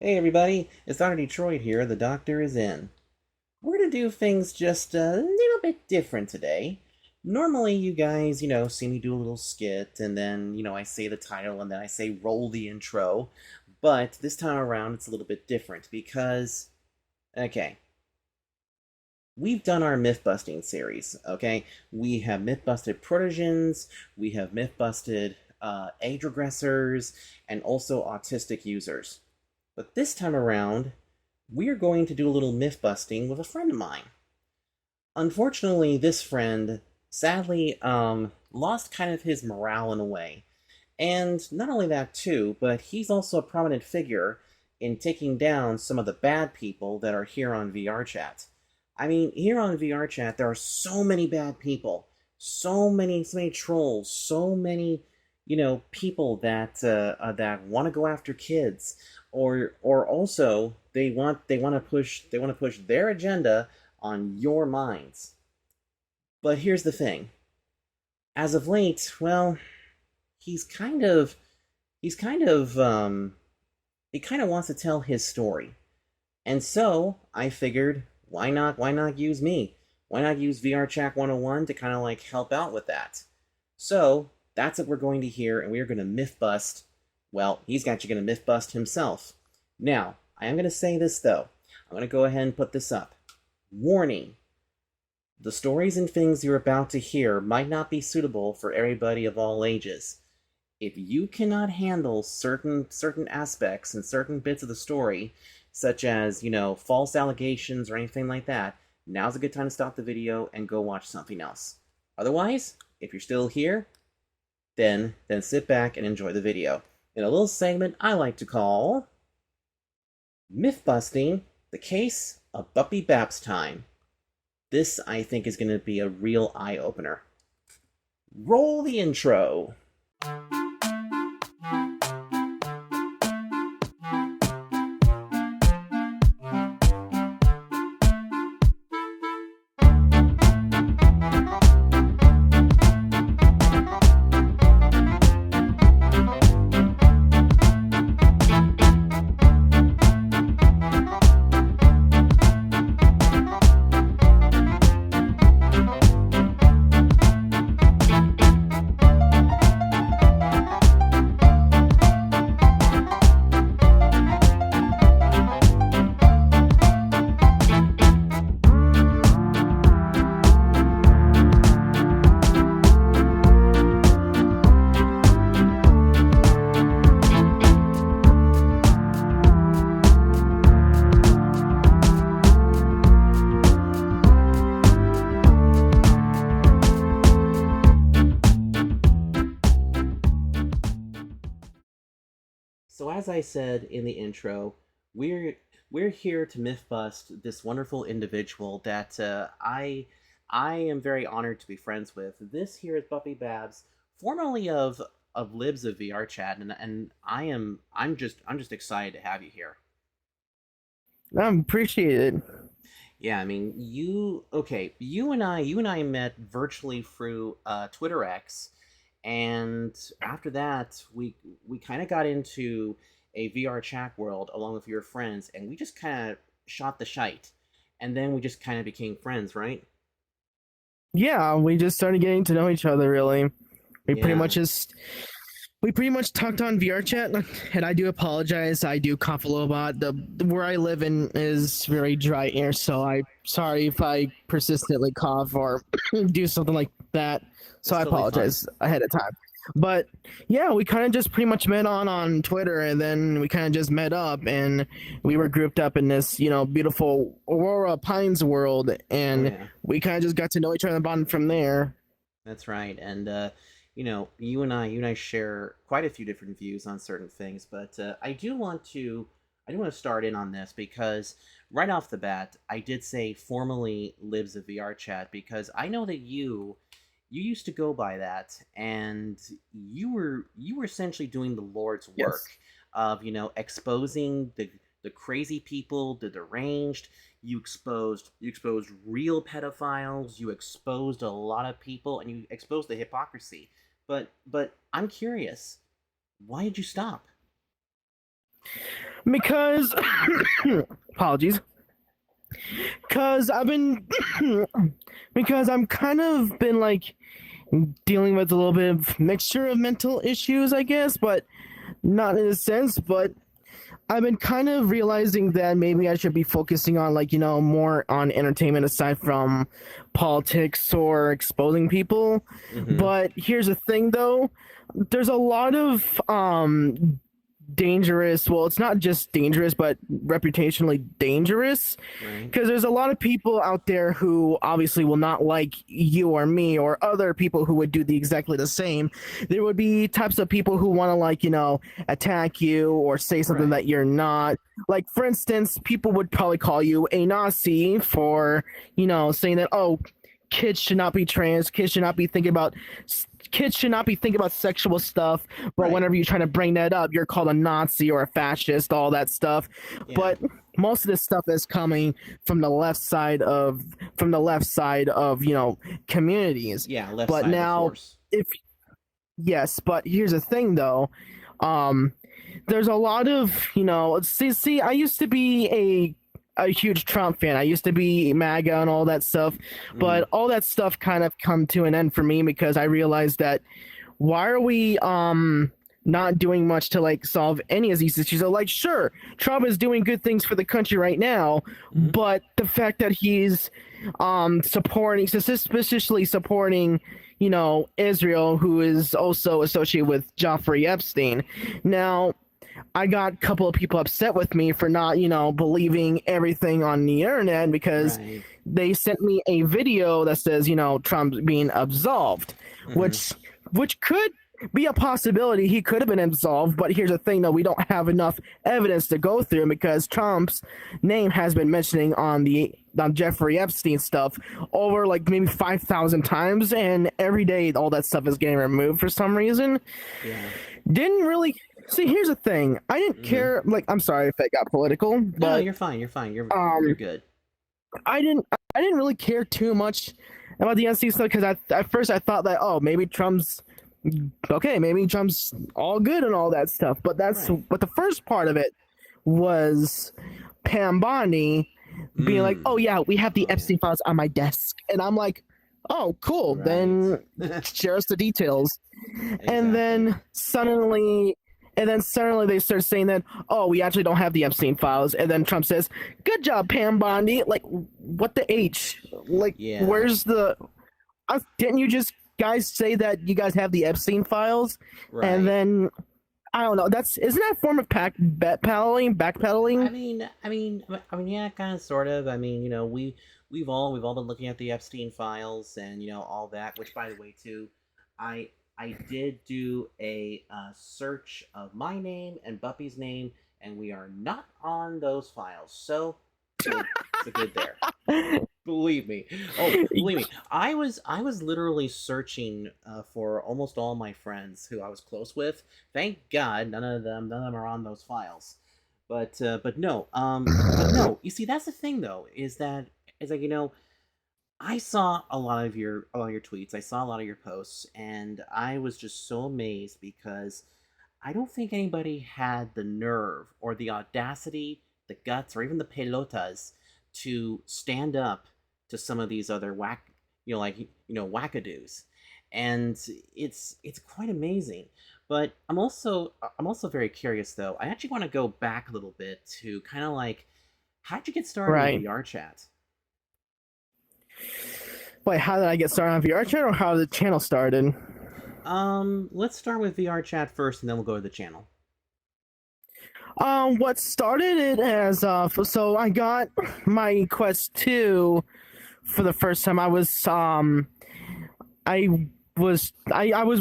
Hey everybody, it's Dr. Detroit here. The doctor is in. We're gonna do things just a little bit different today. Normally, you guys, see me do a little skit, and then, I say the title, and then I say roll the intro. But this time around, it's a little bit different because, okay, we've done our myth busting series, okay? We have myth busted protogens, we have myth busted age regressors, and also autistic users. But this time around, we're going to do a little myth busting with a friend of mine. Unfortunately, this friend sadly lost kind of his morale in a way. And not only that, too, but he's also a prominent figure in taking down some of the bad people that are here on Vrchat. I mean, here on Vrchat, there are so many bad people, so many trolls, so many, people that want to go after kids, or also they want to push their agenda on your minds. But here's the thing: as of late, well, he's kind of he's kind of he kind of wants to tell his story. And so I figured, why not use me? Why not use Vrchat101 to kind of like help out with that? So that's what we're going to hear, and we are going to myth bust. Well, he's actually going to myth bust himself. Now, I am going to say this though. I'm going to go ahead and put this up. Warning: the stories and things you're about to hear might not be suitable for everybody of all ages. If you cannot handle certain aspects and certain bits of the story, such as, false allegations or anything like that, now's a good time to stop the video and go watch something else. Otherwise, if you're still here, then sit back and enjoy the video. In a little segment I like to call Myth Busting, the Case of BuppyBabs Time. This, I think, is going to be a real eye-opener. Roll the intro. So as I said in the intro, we're we're here to myth bust this wonderful individual that I am very honored to be friends with. This here is BuppyBabs, formerly of Libs of Vrchat, and I'm just excited to have you here. I appreciate it. Yeah, I mean, you and I met virtually through Twitter X, and after that, we kind of got into a VR chat world along with your friends, and we just kind of shot the shite, and then we just kind of became friends, right? Yeah, we just started getting to know each other. Really, we pretty much Yeah, just we pretty much talked on VR chat, and I do apologize. I do cough a little bit. The where I live in is very dry air, so I sorry if I persistently cough or do something like that. So it's I totally fine. apologize ahead of time. But yeah, we kind of just pretty much met on Twitter, and then we kind of just met up, and we were grouped up in this beautiful Aurora Pines world, Oh and yeah. we kind of just got to know each other and bond from there. That's right. And you and I share quite a few different views on certain things, but I do want to start in on this because right off the bat, I did say formerly Libs of VR Chat because I know that you used to go by that, and you were essentially doing the Lord's work Yes. of exposing the crazy people, the deranged. You exposed real pedophiles. You exposed a lot of people, and you exposed the hypocrisy. But I'm curious, why did you stop? Because apologies. Because I've been because I'm kind of been like dealing with a little bit of mixture of mental issues, I guess, but not in a sense, but I've been kind of realizing that maybe I should be focusing on, like, more on entertainment aside from politics or exposing people. But here's the thing, though. There's a lot of dangerous, well, it's not just dangerous, but reputationally dangerous, because there's a lot of people out there who obviously will not like you or me or other people who would do exactly the same. There would be types of people who want to, like, attack you or say something that you're not. Like, for instance, people would probably call you a Nazi for, saying that, oh, kids should not be trans, kids should not be thinking about sexual stuff, but whenever you try to bring that up, you're called a Nazi or a fascist, all that stuff. But most of this stuff is coming from the left side of communities. Left but side now of the force. but here's the thing, though. There's a lot of, see, I used to be a huge Trump fan. I used to be MAGA and all that stuff, but all that stuff kind of come to an end for me because I realized that why are we not doing much to, like, solve any of these issues? So, like, sure, Trump is doing good things for the country right now, but the fact that he's suspiciously supporting Israel, who is also associated with Jeffrey Epstein. Now, I got a couple of people upset with me for not, believing everything on the internet because they sent me a video that says, Trump's being absolved, which could be a possibility. He could have been absolved, but here's the thing, though. We don't have enough evidence to go through because Trump's name has been mentioning on Jeffrey Epstein stuff over, like, maybe 5,000 times, and every day all that stuff is getting removed for some reason. Didn't really... See, here's the thing. I didn't care. Like, I'm sorry if it got political, but no, you're fine. You're fine. You're good. I didn't really care too much about the NC stuff because at first I thought that, oh, maybe Trump's all good and all that stuff. But but the first part of it was Pam Bondi being like, oh yeah, we have the Epstein files on my desk, and I'm like, oh, cool. Then share us the details, and then suddenly they start saying that, oh, we actually don't have the Epstein files. And then Trump says, good job, Pam Bondi. Like, what the H? Like, where's the... didn't you just guys say that you guys have the Epstein files? And then, I don't know. Isn't that a form of backpedaling? I mean, yeah, kind of, sort of. I mean, we've all been looking at the Epstein files and, all that, which, by the way, too, I did do a search of my name and Buppy's name, and we are not on those files. So, it's good there. Believe me. Oh, believe me. I was literally searching for almost all my friends who I was close with. Thank God, none of them are on those files. But no. But no. You see, that's the thing, though, is like, I saw a lot of your tweets. I saw a lot of your posts, and I was just so amazed because I don't think anybody had the nerve or the audacity, the guts, or even the pelotas to stand up to some of these other wackadoos, and it's quite amazing. But I'm also very curious, though. I actually want to go back a little bit to kind of like, how'd you get started with Vrchat? Wait, how did I get started on Vrchat, or how did the channel started? Let's start with Vrchat first, and then we'll go to the channel. What started it as so I got my Quest 2 for the first time. I was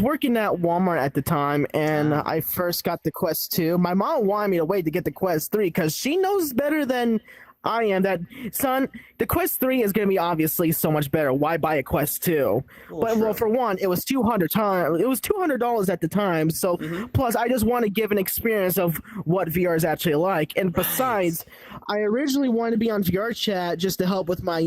working at Walmart at the time, and I first got the Quest 2. My mom wanted me to wait to get the Quest 3 because she knows better than I am that, son, the Quest 3 is going to be obviously so much better. Why buy a Quest 2? Well, for one, it was $200 at the time. So plus, I just want to give an experience of what VR is actually like. And besides, I originally wanted to be on Vrchat just to help with my,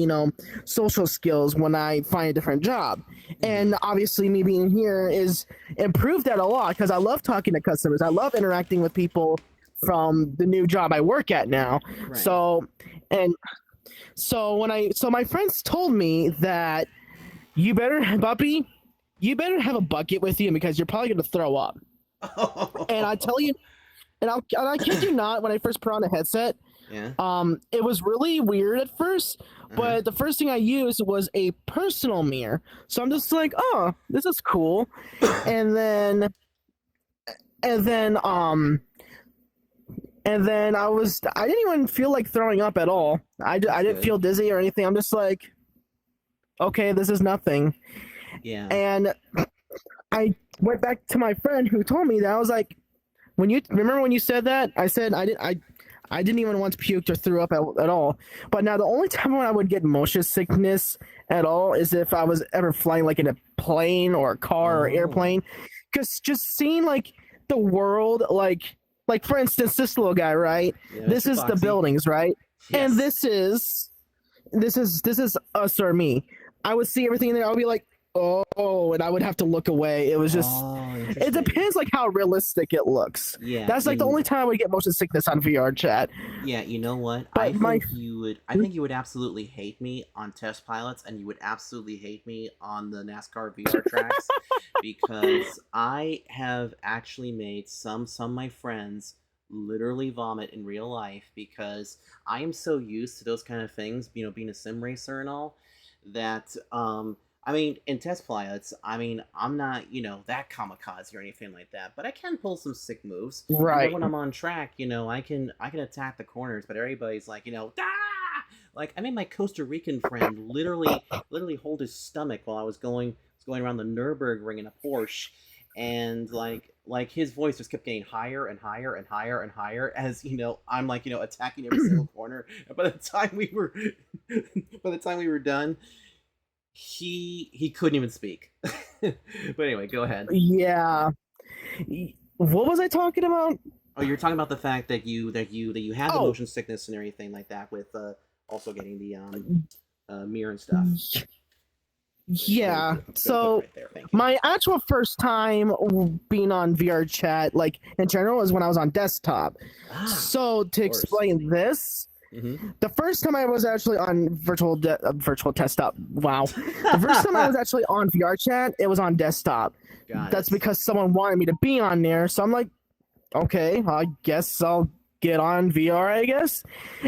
social skills when I find a different job. And obviously, me being here is improved that a lot because I love talking to customers. I love interacting with people from the new job I work at now. Right. So my friends told me that you better, Buppy, you better have a bucket with you because you're probably gonna throw up. And I tell you, and I kid you not, when I first put on the headset, Yeah. it was really weird at first, but the first thing I used was a personal mirror. So I'm just like, oh, this is cool. and then I didn't even feel like throwing up at all. I didn't feel dizzy or anything. I'm just like, okay, this is nothing. Yeah. And I went back to my friend who told me that. I was like, remember when you said that? I said I didn't even once puked or threw up at all. But now the only time when I would get motion sickness at all is if I was ever flying like in a plane or a car or airplane. Because just seeing like the world, like for instance, this little guy, right? Yeah, this is the buildings, right? Yes. And this is us or me. I would see everything in there. I would be like, oh, and I would have to look away. It was just, it depends like how realistic it looks. Yeah, that's like the only time I would get motion sickness on VRChat. Yeah, you know what? But I think you would absolutely hate me on test pilots, and you would absolutely hate me on the NASCAR VR tracks because I have actually made some of my friends literally vomit in real life because I am so used to those kind of things, you know, being a sim racer and all, that I mean, in test pilots, I mean, I'm not, you know, that kamikaze or anything like that, but I can pull some sick moves. Right. And when I'm on track, you know, I can attack the corners, but everybody's like, you know, ah! Like I made my Costa Rican friend literally hold his stomach while I was going around the Nürburgring in a Porsche, and like his voice just kept getting higher and higher and higher and higher as, you know, I'm like, you know, attacking every single corner. And by the time we were done, he couldn't even speak. But anyway, go ahead. Yeah. What was I talking about? Oh, you're talking about the fact that you had the motion sickness and everything like that with also getting the mirror and stuff. Yeah. So my actual first time being on VRChat, like in general, is when I was on desktop. So to explain this, the first time I was actually on virtual desktop. Wow. The first time I was actually on VRChat, it was on desktop. That's because someone wanted me to be on there. So I'm like, okay, I guess I'll get on VR, I guess.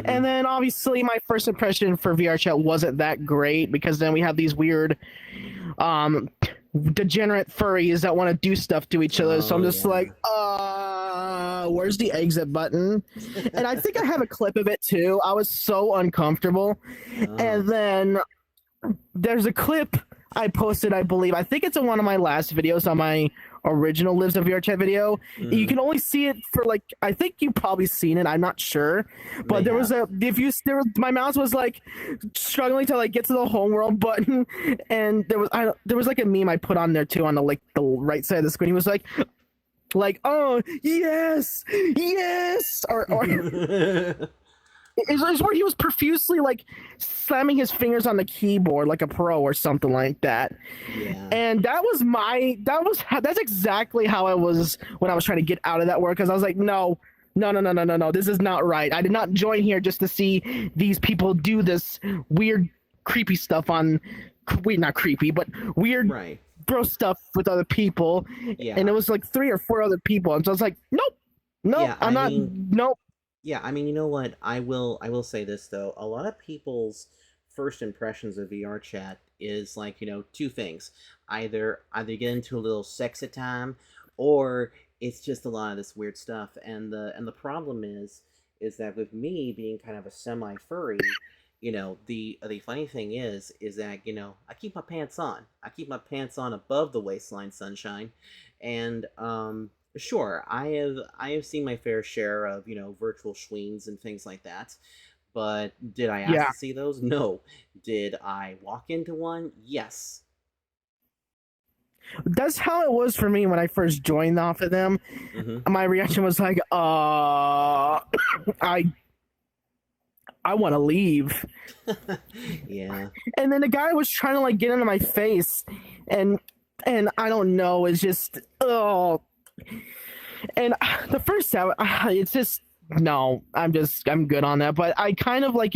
And then obviously my first impression for VRChat wasn't that great because then we have these weird degenerate furries that want to do stuff to each other. So I'm just like, where's the exit button? And I think I have a clip of it too. I was so uncomfortable. And then there's a clip I posted, I believe. I think it's in one of my last videos on my original Lives of VRChat video. You can only see it for like, I think you've probably seen it. I'm not sure, but there was my mouse was like struggling to like get to the homeworld button, and there was like a meme I put on there too on the right side of the screen. He was like, oh yes, or It was where he was profusely like slamming his fingers on the keyboard like a pro or something like that. Yeah. And that's exactly how I was when I was trying to get out of that work, because I was like, no, this is not right. I did not join here just to see these people do this weird, creepy stuff not creepy, but weird, gross stuff with other people. Yeah. And it was like 3 or 4 other people, and so I was like, nope, nope. Yeah, I mean, you know what? I will say this though. A lot of people's first impressions of VRChat is like, you know, 2 things. Either get into a little sexy time, or it's just a lot of this weird stuff. And the problem is that with me being kind of a semi-furry, you know, the funny thing is that, you know, I keep my pants on. I keep my pants on above the waistline, sunshine, and sure, I have seen my fair share of, you know, virtual schweens and things like that, but did I ask to see those? No. Did I walk into one? Yes. That's how it was for me when I first joined off of them. My reaction was like, I want to leave. Yeah. And then the guy was trying to like get into my face, and I don't know, it's just And the first set, it's just no. I'm good on that. But I kind of like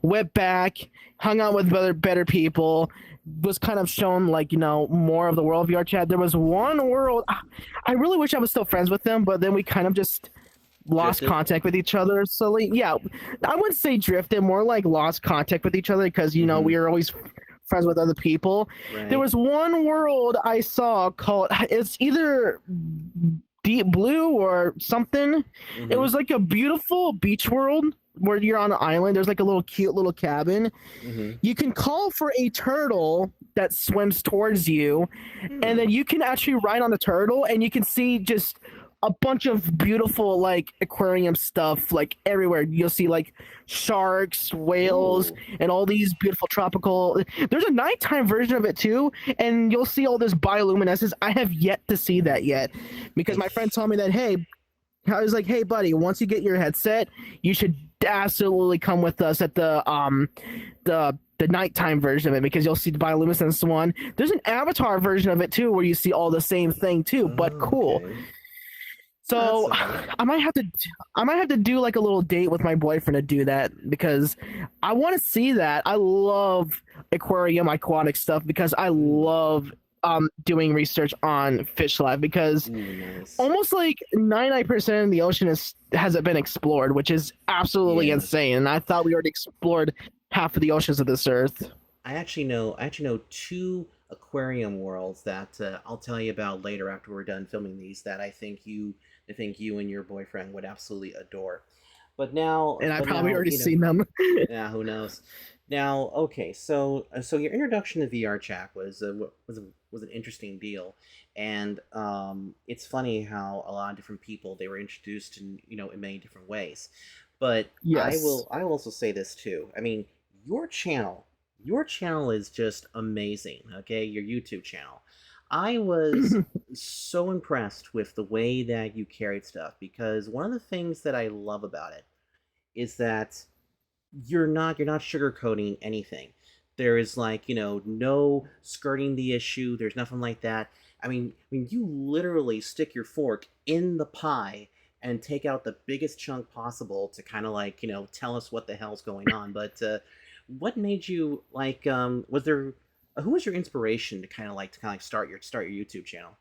went back, hung out with better people, was kind of shown like more of the world of VRChat. There was one world I really wish I was still friends with them, but then we kind of just lost Drifted? contact with each other. So like, yeah, I wouldn't say drifted, more like lost contact with each other because we were always friends with other people. Right. There was one world I saw called, it's either Deep Blue or something. It was like a beautiful beach world where you're on an island. There's like a little cute little cabin. You can call for a turtle that swims towards you, and then you can actually ride on the turtle, and you can see just a bunch of beautiful like aquarium stuff like everywhere. You'll see like sharks, whales, and all these beautiful tropical. There's a nighttime version of it too, and you'll see all this bioluminescence. I have yet to see that yet because my friend told me that, hey, I was like, hey buddy, once you get your headset, you should absolutely come with us at the nighttime version of it because you'll see the bioluminescence one. There's an avatar version of it too where you see all the same thing too, but cool. Okay. So I might have to do like a little date with my boyfriend to do that because I want to see that. I love aquatic stuff because I love doing research on fish life because almost like 99% of the ocean hasn't been explored, which is absolutely insane. And I thought we already explored half of the oceans of this earth. I actually know 2 aquarium worlds that I'll tell you about later after we're done filming these that I think you and your boyfriend would absolutely adore. But now, and I've probably already seen them. Yeah, who knows? Now, okay, so your introduction to VRChat was an interesting deal, and it's funny how a lot of different people they were introduced in in many different ways. But I will also say this too. I mean, your channel is just amazing. Okay, your YouTube channel. I was so impressed with the way that you carried stuff because one of the things that I love about it is that you're not sugarcoating anything. There is like, no skirting the issue. There's nothing like that. I mean you literally stick your fork in the pie and take out the biggest chunk possible to kind of like, tell us what the hell's going on. But what made you like was there who was your inspiration to kind of like start your YouTube channel?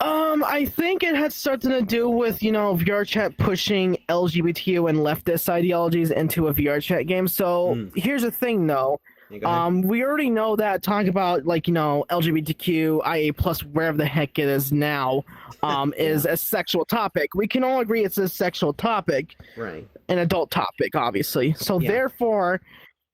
I think it had something to do with, VRChat pushing LGBTQ and leftist ideologies into a VRChat game. So here's the thing, though. Yeah, we already know that talking about like, LGBTQ, IA plus, wherever the heck it is now, is a sexual topic. We can all agree it's a sexual topic. Right. An adult topic, obviously. So therefore,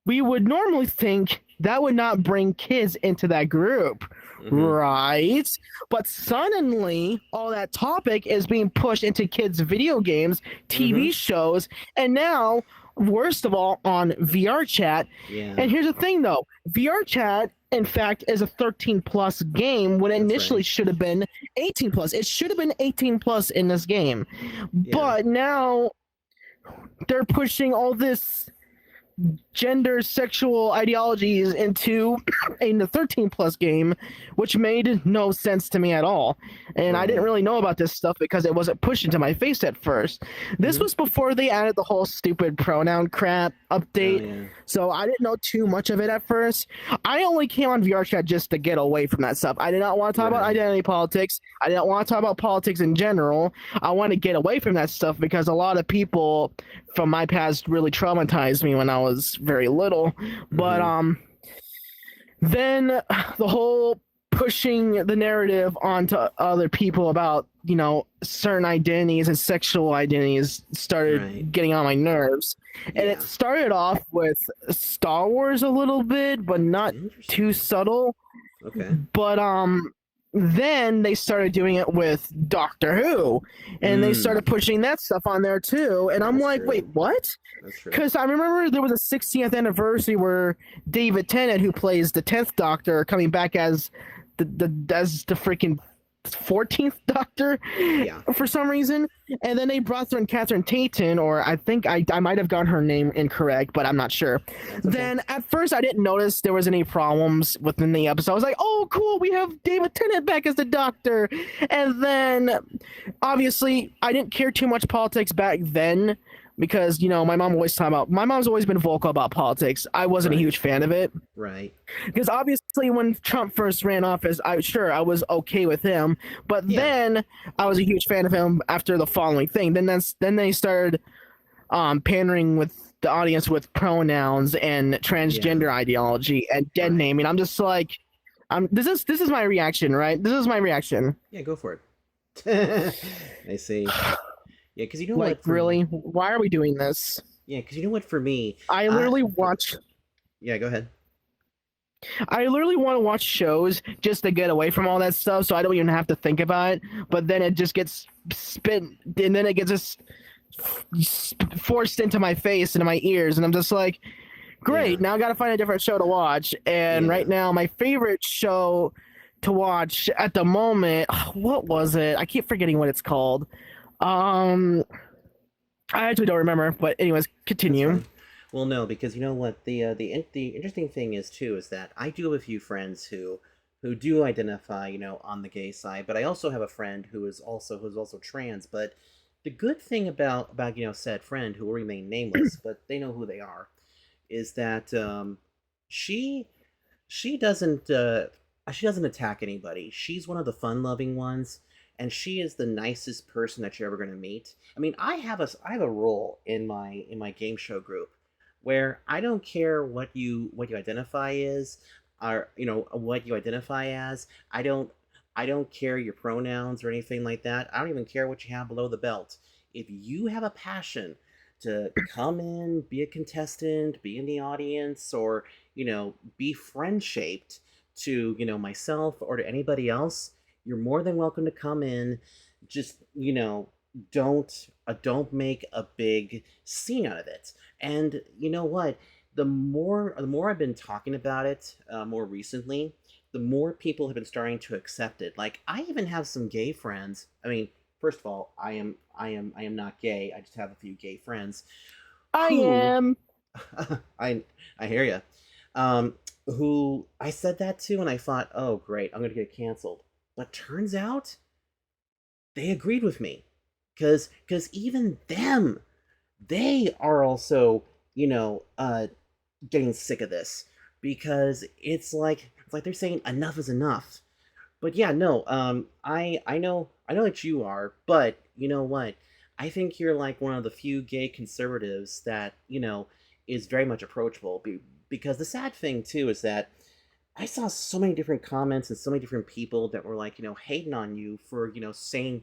we would normally think that would not bring kids into that group. Right? But suddenly, all that topic is being pushed into kids' video games, TV shows, and now, worst of all, on VRChat. Yeah. And here's the thing, though. VRChat, in fact, is a 13-plus game when it initially should have been 18-plus. It should have been 18-plus in this game. Yeah. But now, they're pushing all this gender sexual ideologies into a 13-plus game, which made no sense to me at all. And I didn't really know about this stuff because it wasn't pushed into my face at first. This was before they added the whole stupid pronoun crap update, so I didn't know too much of it at first. I only came on VRChat just to get away from that stuff. I did not want to talk about identity politics. I didn't want to talk about politics in general. I want to get away from that stuff because a lot of people from my past really traumatized me when I was very little. But then the whole pushing the narrative onto other people about certain identities and sexual identities started getting on my nerves. And it started off with Star Wars a little bit, but not too subtle. But then they started doing it with Doctor Who, and they started pushing that stuff on there too. And I'm like, wait, what? Because I remember there was a 60th anniversary where David Tennant, who plays the 10th Doctor, coming back as the freaking 14th Doctor Yeah. for some reason, and then they brought in Catherine Tatum, or I think I might have gotten her name incorrect, but I'm not sure. That's okay. Then at first I didn't notice there was any problems within the episode. I was like, oh cool, we have David Tennant back as the Doctor. And then obviously I didn't care too much politics back then, because my mom's always been vocal about politics. I wasn't a huge fan of it. Right. Because obviously when Trump first ran office, I was okay with him, but then I was a huge fan of him after the following thing. Then they started pandering with the audience with pronouns and transgender ideology and dead naming. I'm just like, this is my reaction, right? This is my reaction. Yeah, go for it. I see. Yeah, because you know what? Really? Why are we doing this? Yeah, because you know what? For me, I literally watch. Yeah, go ahead. I literally want to watch shows just to get away from all that stuff, so I don't even have to think about it. But then it just gets spit, and then it gets just forced into my face, into my ears, and I'm just like, great. Now I got to find a different show to watch. And right now, my favorite show to watch at the moment, what was it? I keep forgetting what it's called. I actually don't remember. But anyways, continue. Well, no, because you know what, the interesting thing is too is that I do have a few friends who do identify, on the gay side, but I also have a friend who's also trans. But the good thing about said friend, who will remain nameless, but they know who they are, is that she doesn't attack anybody. She's one of the fun-loving ones, and she is the nicest person that you're ever going to meet. I mean, I have a role in my game show group where I don't care what you identify as, or what you identify as. I don't care your pronouns or anything like that. I don't even care what you have below the belt. If you have a passion to come in, be a contestant, be in the audience, or be friend shaped to myself or to anybody else, you're more than welcome to come in. Just don't make a big scene out of it. And you know what? The more I've been talking about it more recently, the more people have been starting to accept it. Like, I even have some gay friends. I mean, first of all, I am not gay. I just have a few gay friends. I am. I hear you. Who I said that to, and I thought, oh great, I'm gonna get canceled. But turns out they agreed with me, because even them, they are also getting sick of this, because it's like they're saying enough is enough. But yeah, no, I know that you are, but you know what? I think you're like one of the few gay conservatives that is very much approachable. Because the sad thing too is that I saw so many different comments and so many different people that were like hating on you for saying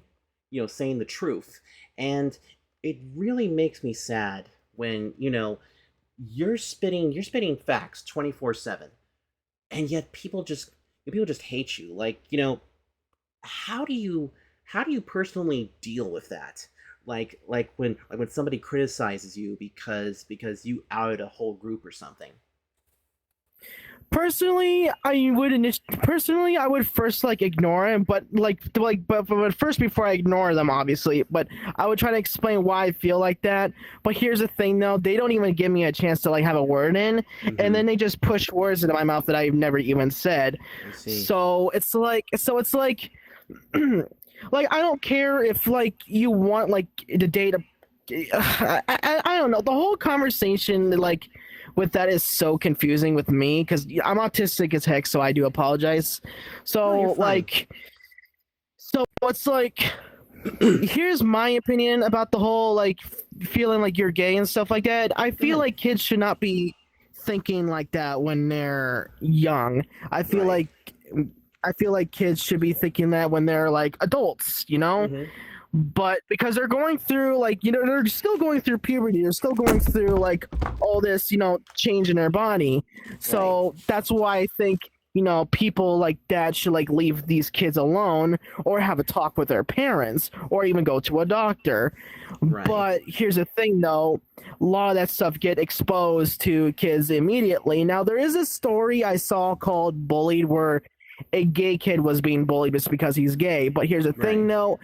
the truth, and it really makes me sad when you're spitting facts 24/7, and yet people just hate you. Like, how do you personally deal with that? Like when somebody criticizes you because you outed a whole group or something. Personally, I would first ignore him, but first, before I ignore them, obviously, but I would try to explain why I feel like that. But here's the thing, though, they don't even give me a chance to have a word in, and then they just push words into my mouth that I've never even said. So it's like like I don't care if you want the data. I don't know, the whole conversation with that is so confusing with me, because I'm autistic as heck, so I do apologize. So so it's here's my opinion about the whole feeling you're gay and stuff like that. I feel like kids should not be thinking like that when they're young. I feel like kids should be thinking that when they're adults, But because they're going through they're still going through puberty, they're still going through all this change in their body. So that's why I think people like that should leave these kids alone, or have a talk with their parents, or even go to a doctor. But here's the thing, though, a lot of that stuff get exposed to kids immediately. Now, there is a story I saw called Bullied, where a gay kid was being bullied just because he's gay. But here's the thing, Right. though.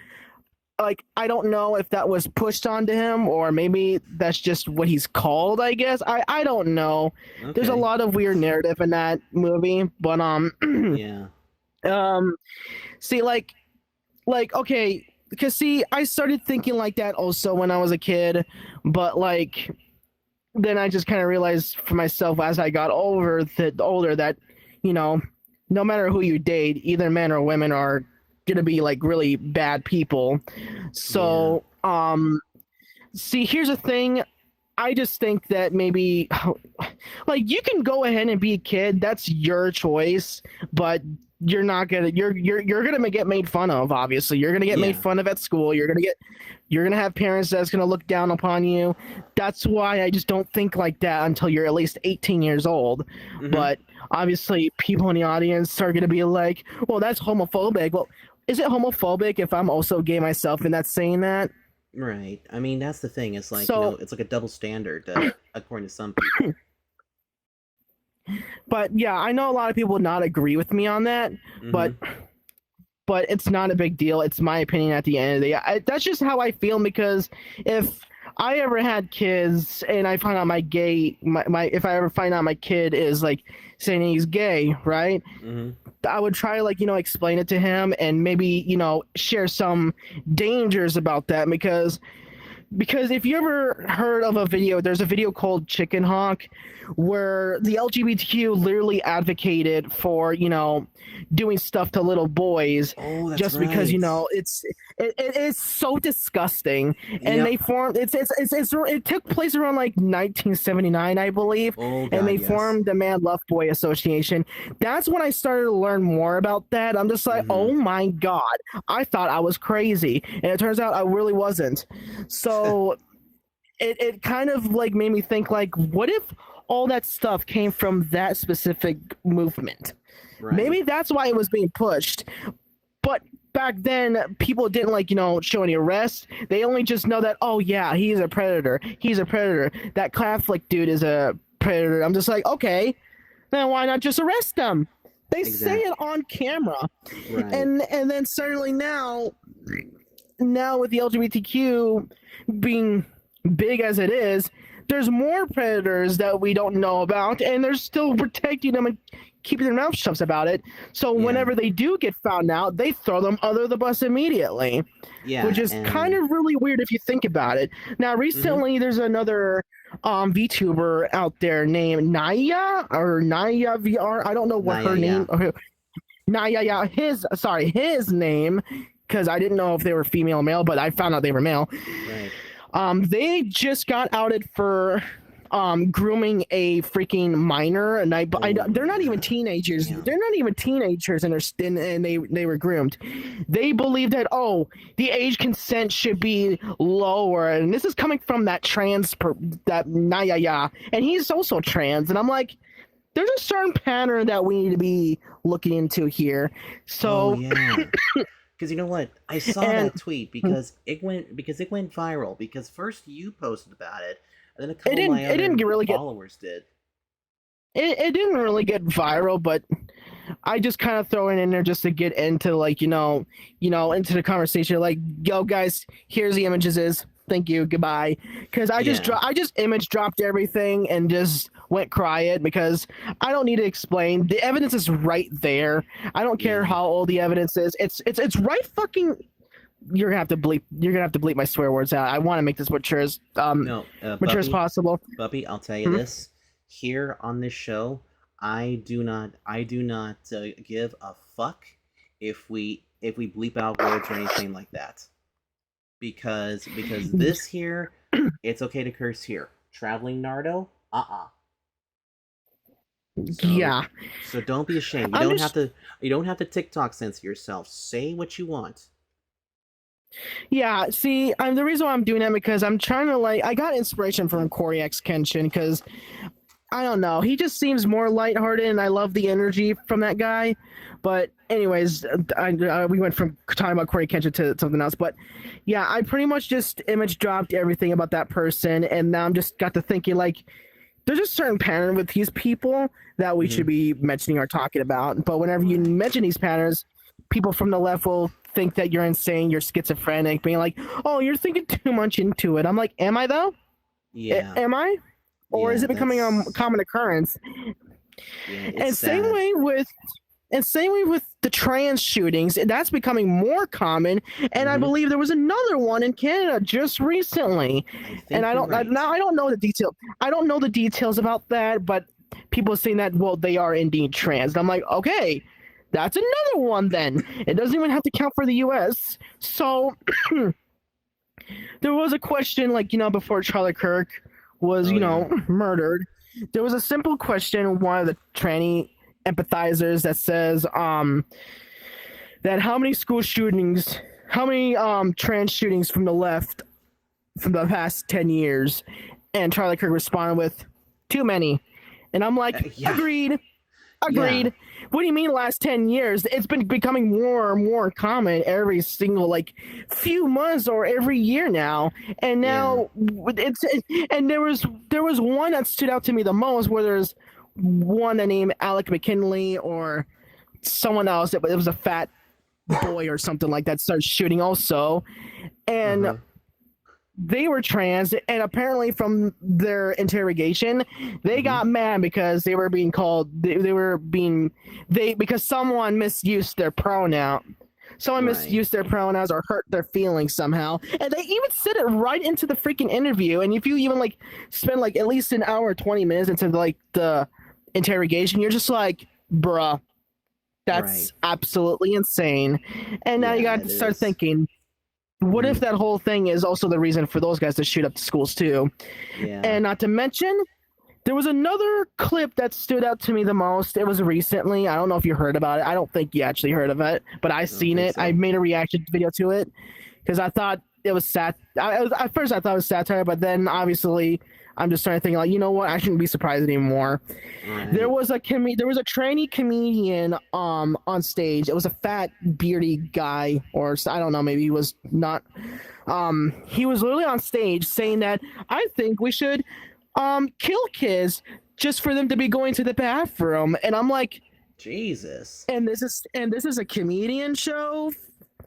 Like, I don't know if that was pushed onto him or maybe that's just what he's called, I guess. I don't know. There's a Okay. lot of weird narrative in that movie, but Yeah. um see like okay, because see, I started thinking like that also when I was a kid, but like then I just kind of realized for myself as I got older that, you know, no matter who you date, either men or women are gonna be like really bad people. Yeah. So, see, here's the thing. I just think that maybe, like, you can go ahead and be a kid. That's your choice, but you're gonna get made fun of. Obviously, you're gonna get made Yeah. fun of at school. You're gonna have parents that's gonna look down upon you. That's why I just don't think like that until you're at least 18 years old. Mm-hmm. But obviously, people in the audience are gonna be like, "Well, that's homophobic." Well, is it homophobic if I'm also gay myself and that's saying that? Right. I mean, that's the thing. It's like, So, it's like a double standard, according to some people. but yeah, I know a lot of people would not agree with me on that, but Mm-hmm. it's not a big deal. It's my opinion at the end of the day. That's just how I feel because if I ever had kids and I find out if I ever find out my kid is like saying he's gay, right? Mm-hmm. I would try to, like, explain it to him and maybe, share some dangers about that because if you ever heard of there's a video called Chicken Hawk where the LGBTQ literally advocated for, doing stuff to little boys Oh, that's just because, right. it is so disgusting. And Yep. they formed it took place around like 1979, I believe, Oh and God, they yes. formed the Man Left Boy Association. That's when I started to learn more about that. I'm just like, Mm-hmm. oh my God, I thought I was crazy, and it turns out I really wasn't. So it kind of like made me think like, what if all that stuff came from that specific movement? Right. Maybe that's why it was being pushed. But back then, people didn't like, show any arrests. They only just know that, oh yeah, he's a predator. He's a predator. That Catholic dude is a predator. I'm just like, okay, then why not just arrest them? They say Exact. it on camera. Right. And then certainly now with the LGBTQ being big as it is, there's more predators that we don't know about, and they're still protecting them and keeping their mouth shut about it. So Yeah. whenever they do get found out, they throw them under the bus immediately, which Yeah. is kind And. of really weird if you think about it. Now, Mm-hmm. recently, there's another VTuber out there named Naya VR. I don't know what Nah. Yeah. her Yeah. name. Naya, yeah, his name, because I didn't know if they were female or male, but I found out they were male. Right. They just got outed for grooming a freaking minor, and they're not even teenagers. Damn. They're not even teenagers, and they were groomed. They believe that the age consent should be lower, and this is coming from that that Naya, and he's also trans, and I'm like, there's a certain pattern that we need to be looking into here. Oh So, yeah. Because you know what? I saw and that tweet because it went viral. Because first you posted about it, and then a it couple of my didn't other really get followers did. it didn't really get viral, but I just kind of throw it in there just to get into like into the conversation. Like, yo guys, here's the images. Thank you, goodbye. Because Yeah. I just image dropped everything and just went quiet because I don't need to explain. The evidence is right there. I don't care Yeah. how old the evidence is. It's right fucking. You're gonna have to bleep. You're gonna have to bleep my swear words out. I want to make this mature as No, mature as possible. Buppy, I'll tell you Hmm? this. Here on this show, I do not give a fuck if we bleep out words or anything like that. Because this here, it's okay to curse here. Traveling Nardo, So Yeah, so don't be ashamed. You I'm don't have just to you don't have to TikTok censor yourself. Say what you want. Yeah, see, the reason why I'm doing that because I'm trying to like I got inspiration from Corey X Kenshin because I don't know, he just seems more lighthearted and I love the energy from that guy. But anyways, we went from talking about Corey Kenshin to something else. But yeah, I pretty much just image dropped everything about that person, and now I'm just got to thinking like, there's a certain pattern with these people that we should be mentioning or talking about. But whenever you mention these patterns, people from the left will think that you're insane, you're schizophrenic, being like, "Oh, you're thinking too much into it." I'm like, "Am I though? Yeah. Am I? Or is it becoming a common occurrence?" Yeah, And sad. same way with the trans shootings, that's becoming more common. And I believe there was another one in Canada just recently. And I don't know the detail. I don't know the details about that, but people are saying that, well, they are indeed trans. And I'm like, okay, that's another one then. It doesn't even have to count for the US. So there was a question, like, before Charlie Kirk was, murdered. There was a simple question, one of the tranny empathizers that says that how many trans shootings from the left from the past 10 years, and Charlie Kirk responded with too many. And I'm like, agreed. Yeah. What do you mean last 10 years? It's been becoming more and more common every single few months or every year now. And now and there was one that stood out to me the most, where there's one named Alec McKinley or someone else. It was a fat boy or something like that started shooting also. And they were trans, and apparently from their interrogation, they got mad because they were being called, because someone misused their pronoun. Someone misused their pronouns or hurt their feelings somehow. And they even said it right into the freaking interview. And if you even spend at least an hour or 20 minutes into the interrogation, you're just like, bruh, that's absolutely insane. And now you got to start thinking, what if that whole thing is also the reason for those guys to shoot up the schools too? Yeah. And not to mention, there was another clip that stood out to me the most. It was recently. I don't know if you heard about it. I don't think you actually heard of it, but I seen it. So. I made a reaction video to it because I thought it was sad. At first I thought it was satire, but then obviously I'm just starting to think, you know what? I shouldn't be surprised anymore. Right. There was a tranny comedian on stage. It was a fat, beardy guy, or I don't know, maybe he was not. He was literally on stage saying that I think we should kill kids just for them to be going to the bathroom. And I'm like, Jesus. And this is a comedian show?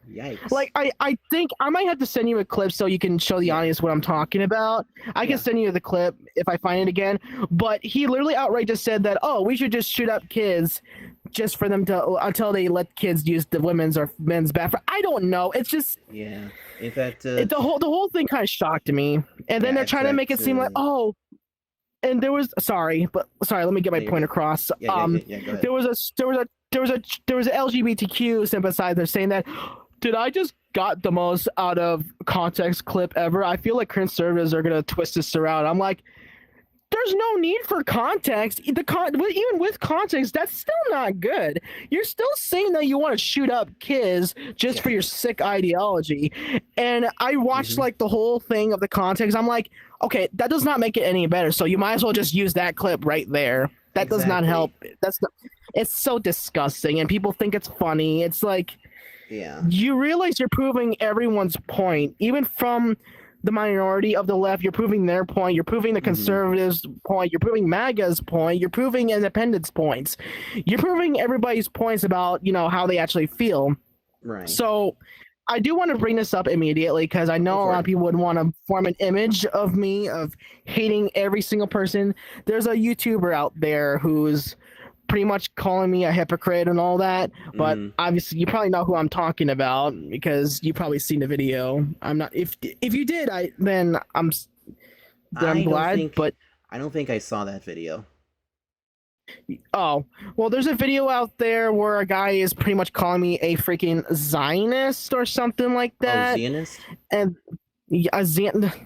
Yikes. I think I might have to send you a clip so you can show the audience what I'm talking about. I can send you the clip if I find it again. But he literally outright just said that, we should just shoot up kids just for them to, until they let kids use the women's or men's bathroom. I don't know. It's just... Yeah. In fact... the whole thing kind of shocked me. And then they're trying to make it seem like, and there was... Sorry, let me get my point across. Go ahead. There was a LGBTQ sympathizer saying that, did I just got the most out of context clip ever? I feel like conservatives are gonna twist this around. I'm like, there's no need for context. Even with context, that's still not good. You're still saying that you want to shoot up kids just for your sick ideology. And I watched the whole thing of the context. I'm like, okay, that does not make it any better. So you might as well just use that clip right there. That does not help. It's so disgusting, and people think it's funny. It's like, you realize you're proving everyone's point, even from the minority of the left. You're proving their point. You're proving the conservatives' point. You're proving MAGA's point. You're proving independents' points. You're proving everybody's points about how they actually feel. Right. So I do want to bring this up immediately because I know a lot of people would want to form an image of me of hating every single person. There's a YouTuber out there who's pretty much calling me a hypocrite and all that, but obviously you probably know who I'm talking about because you've probably seen the video. I'm not. If you did, I'm glad. But I don't think I saw that video. Oh, well, there's a video out there where a guy is pretty much calling me a freaking Zionist or something like that. Oh, Zionist? And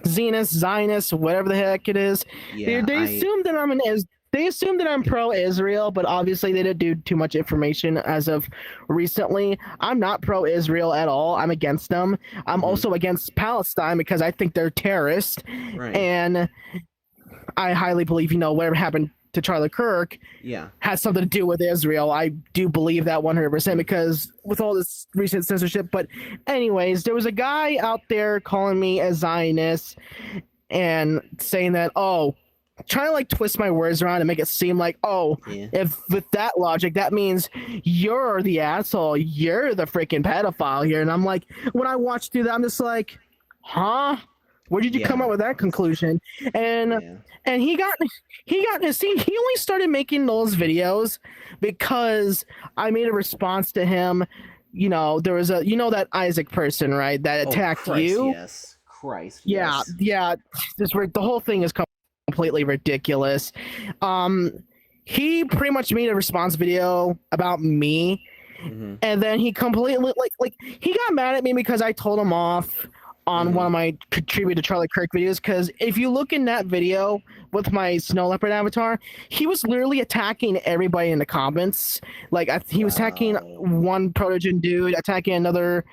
Zionist, whatever the heck it is. Yeah, they assume that they assume that I'm pro-Israel, but obviously they didn't do too much information as of recently. I'm not pro-Israel at all. I'm against them. I'm also against Palestine because I think they're terrorists. Right. And I highly believe, whatever happened to Charlie Kirk has something to do with Israel. I do believe that 100% because with all this recent censorship. But anyways, there was a guy out there calling me a Zionist and saying that, trying to like twist my words around and make it seem like, oh, Yeah. if with that logic, that means you're the asshole, you're the freaking pedophile here. And I'm like, when I watched through that, I'm just like, huh? Where did you come Yeah. up with that conclusion? And Yeah. and he got see, he only started making those videos because I made a response to him. You know, there was a, you know, that Isaac person, right, that attacked Christ, you. Yes. Christ. Yeah, Yes. yeah. The whole thing is completely ridiculous. He pretty much made a response video about me, Mm-hmm. and then he completely like he got mad at me because I told him off on one of my Contribute to Charlie Kirk videos. Because if you look in that video with my Snow Leopard avatar, he was literally attacking everybody in the comments. Like he was attacking one Protogen dude, attacking another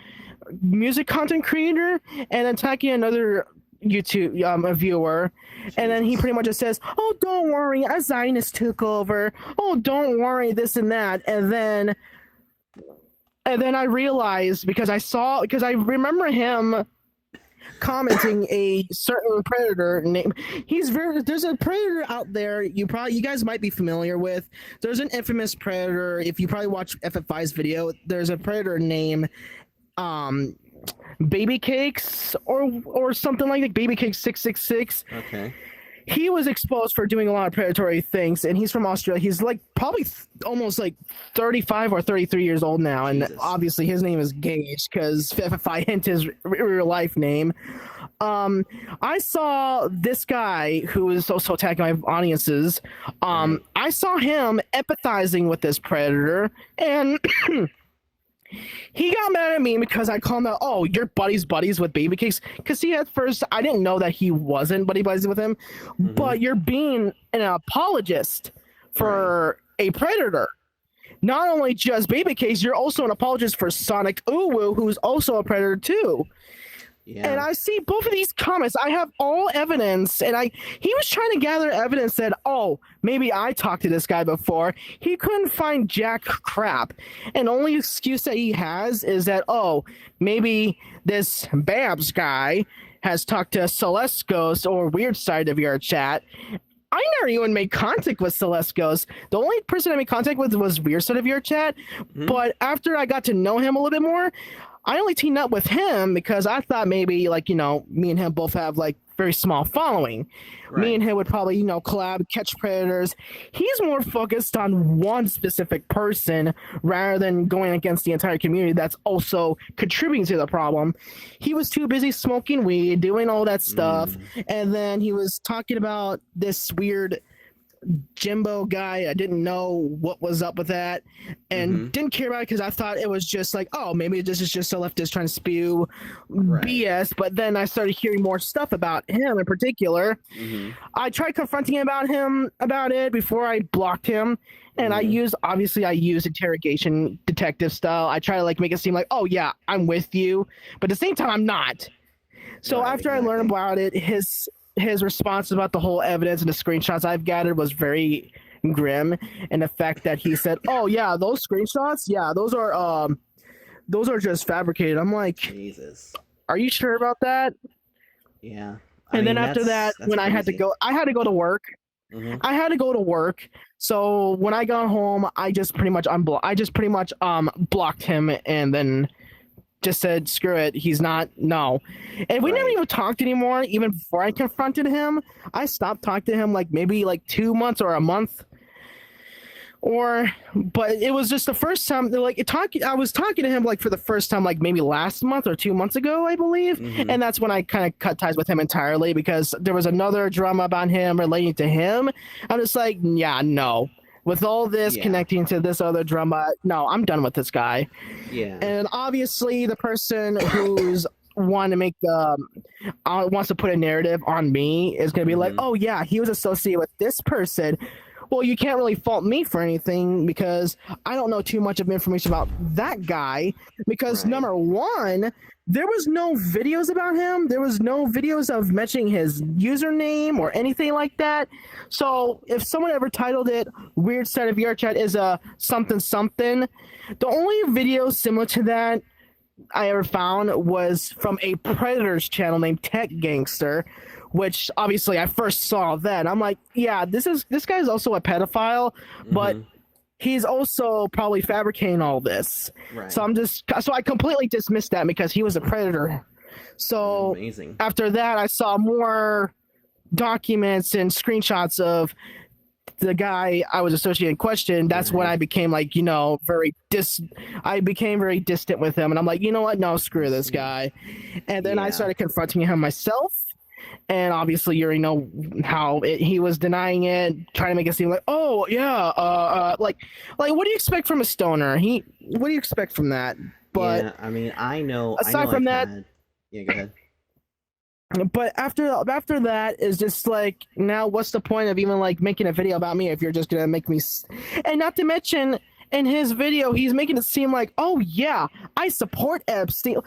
music content creator, and attacking another YouTube a viewer. And then he pretty much just says, oh, don't worry, a Zionist took over, oh, don't worry, this and that. And then I realized, because I remember him commenting a certain predator name. There's a predator out there you guys might be familiar with. There's an infamous predator. If you probably watch FF5's video, there's a predator named Baby Cakes or something like that. Baby Cakes 666. Okay. He was exposed for doing a lot of predatory things, and he's from Australia. He's like probably almost like 35 or 33 years old now, and obviously his name is Gage because if I hint his real life name. I saw this guy who was also attacking my audiences. I saw him empathizing with this predator, and he got mad at me because I called him out, oh, you're buddies with Baby Cakes. Because at first, I didn't know that he wasn't buddies with him. But you're being an apologist for a predator. Not only just Baby Cakes, you're also an apologist for Sonic Uwu, who's also a predator too. Yeah. And I see both of these comments. I have all evidence, and he was trying to gather evidence that, oh, maybe I talked to this guy before. He couldn't find jack crap. And only excuse that he has is that, oh, maybe this Babs guy has talked to Celeste Ghost or Weird Side of Vrchat. I never even made contact with Celeste Ghost. The only person I made contact with was Weird Side of Vrchat. But after I got to know him a little bit more, I only teamed up with him because I thought maybe, like, you know, me and him both have, like, very small following. Right. Me and him would probably, you know, collab, catch predators. He's more focused on one specific person rather than going against the entire community that's also contributing to the problem. He was too busy smoking weed, doing all that stuff, and then he was talking about this weird Jimbo guy. I didn't know what was up with that, and didn't care about it because I thought it was just like, oh, maybe this is just a leftist trying to spew BS. But then I started hearing more stuff about him in particular. I tried confronting him about it before I blocked him, and I used interrogation detective style. I try to like make it seem like, oh yeah, I'm with you, but at the same time I'm not. So after I learned about it, his response about the whole evidence and the screenshots I've gathered was very grim, and the fact that he said, oh yeah, those screenshots, yeah, those are just fabricated. I'm like, Jesus, are you sure about that? Yeah. And then after that, when I had to go to work. I had to go to work. So when I got home, I just pretty much blocked him, and then just said, screw it, he's not, no. And we never even talked anymore. Even before I confronted him, I stopped talking to him like maybe like 2 months or a month. But it was just the first time, like, I was talking to him like for the first time like maybe last month or 2 months ago, I believe. And that's when I kind of cut ties with him entirely, because there was another drama about him relating to him. I'm just like, yeah, no. With all this connecting to this other drama, no, I'm done with this guy. Yeah. And obviously, the person who's want to make wants to put a narrative on me is going to be like, oh yeah, he was associated with this person. Well, you can't really fault me for anything because I don't know too much of information about that guy. Because number one, there was no videos about him. There was no videos of mentioning his username or anything like that. So if someone ever titled it Weird Side of Vrchat is a something something, the only video similar to that I ever found was from a Predators channel named Tech Gangster, which obviously I first saw then. I'm like, yeah, this guy's also a pedophile, but he's also probably fabricating all this. Right. So I completely dismissed that because he was a predator. So Amazing. after that, I saw more documents and screenshots of the guy I was associating in question. That's when I became like, I became very distant with him, and I'm like, you know what? No, screw this guy. And then I started confronting him myself. And obviously, you already know how he was denying it, trying to make it seem like, oh yeah, like what do you expect from a stoner? What do you expect from that? But yeah, I mean, I know. Aside from that, yeah, go ahead. But after that is just like, now what's the point of even like making a video about me if you're just gonna make me? And not to mention, in his video, he's making it seem like, oh yeah, I support Epstein.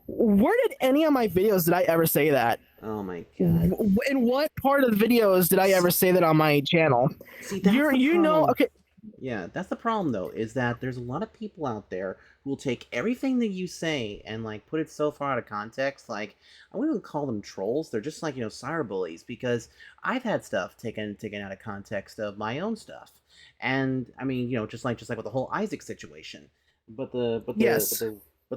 Where did any of my videos did I ever say that? Oh my god! In what part of the videos did I ever say that on my channel? See, that's okay. Yeah, that's the problem though, is that there's a lot of people out there who will take everything that you say and like put it so far out of context. Like, I wouldn't even call them trolls. They're just like, cyberbullies, because I've had stuff taken out of context of my own stuff. And I mean, just like with the whole Isaac situation. But the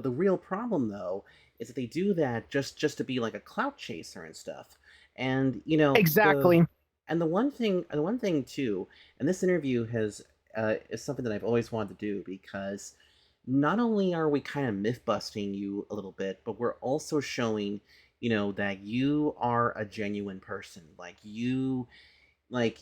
real problem though is that they do that just to be like a clout chaser and stuff. And exactly. And the one thing too, and this interview is something that I've always wanted to do, because not only are we kind of myth busting you a little bit, but we're also showing, that you are a genuine person. Like I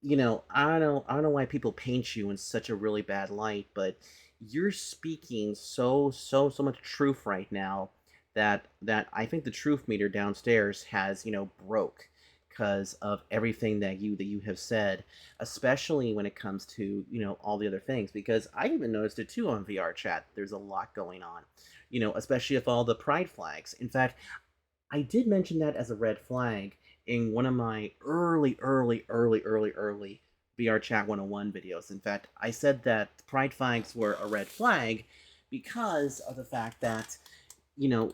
don't know why people paint you in such a really bad light, but you're speaking so much truth right now that I think the truth meter downstairs has broke because of everything that you have said, especially when it comes to all the other things. Because I even noticed it too on Vrchat. There's a lot going on, especially with all the pride flags. In fact, I did mention that as a red flag in one of my early Vrchat101 videos. In fact, I said that pride flags were a red flag because of the fact that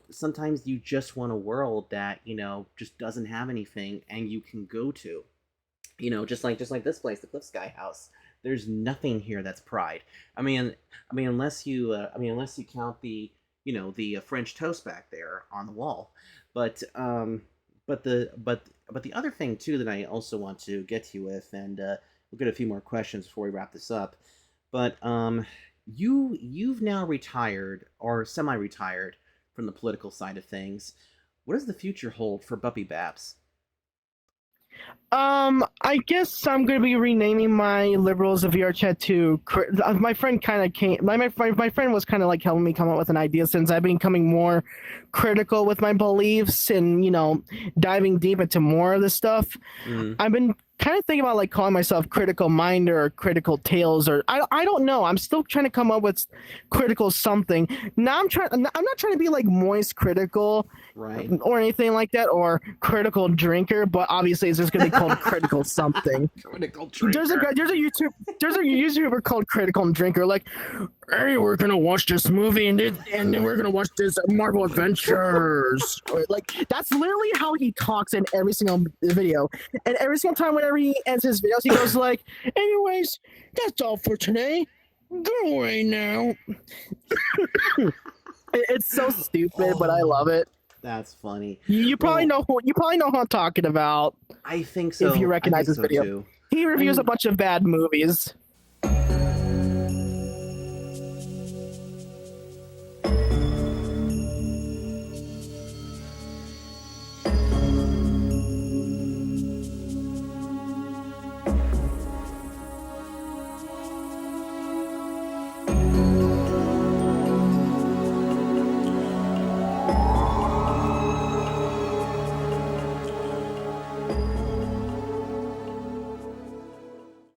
sometimes you just want a world that just doesn't have anything and you can go to, just like this place, the Cliff Sky House. There's nothing here that's pride. I mean unless you count the the French toast back there on the wall. But the other thing too that I also want to get to you with, and we'll get a few more questions before we wrap this up. But you've now retired or semi-retired from the political side of things. What does the future hold for BuppyBabs? I guess I'm gonna be renaming my liberals of Vrchat to. My friend kind of came. My friend was kind of like helping me come up with an idea, since I've been becoming more critical with my beliefs and diving deep into more of this stuff. I've been kind of thinking about like calling myself Critical Minder or Critical Tales, or I don't know. I'm still trying to come up with critical something. Now I'm not trying to be like moist critical, right, or anything like that, or critical drinker. But obviously, it's just gonna be called critical something. Critical drinker. There's a YouTuber called Critical Drinker. Like, hey, we're gonna watch this movie and then we're gonna watch this Marvel Adventures. Like, that's literally how he talks in every single video. And every single time whenever he ends his videos, he goes like, anyways, that's all for today. Go away now. It's so stupid, but I love it. That's funny. You probably know who I'm talking about. I think so. If you recognize his video. Too. He reviews a bunch of bad movies.